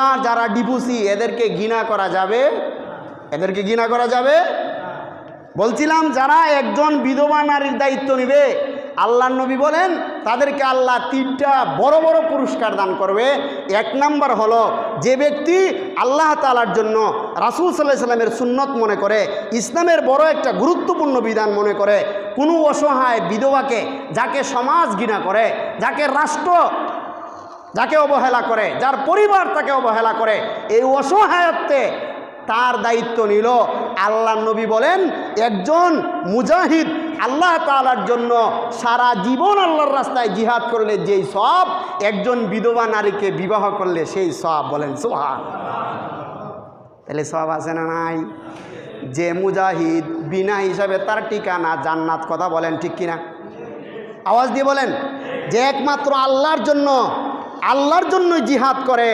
আর যারা ডিপুসি এদেরকে ঘৃণা করা যাবে? এদেরকে ঘৃণা করা যাবে? বলছিলাম যারা একজন বিধবা নারীর দায়িত্ব নেবে, আল্লাহর নবী বলেন তাদেরকে আল্লাহ 3টা বড় বড় পুরস্কার দান করবে। 1 নাম্বার হলো যে ব্যক্তি আল্লাহ তাআলার জন্য রাসূল সাল্লাল্লাহু আলাইহি সাল্লামের সুন্নত মনে করে, ইসলামের বড় একটা গুরুত্বপূর্ণ বিধান মনে করে, কোনো অসহায় বিধবাকে, যাকে সমাজ ঘৃণা করে, যাকে রাষ্ট্র যাকে অবহেলা করে, যার পরিবার তাকে অবহেলা করে, এই অসহায়ত্বে তার দায়িত্ব নিল। আল্লাহর নবী বলেন একজন মুজাহিদ আল্লাহ তাআলার জন্য সারা জীবন আল্লাহর রাস্তায় জিহাদ করলে যেই সওয়াব, একজন বিধবা নারীকে বিবাহ করলে সেই সওয়াব। বলেন সুবহানাল্লাহ। তাহলে সওয়াব আছে না নাই? যে মুজাহিদ বিনা হিসাবে তার ঠিকানা জান্নাত। কথা বলেন ঠিক কিনা? আওয়াজ দিয়ে বলেন। যে একমাত্র আল্লাহর জন্য জিহাদ করে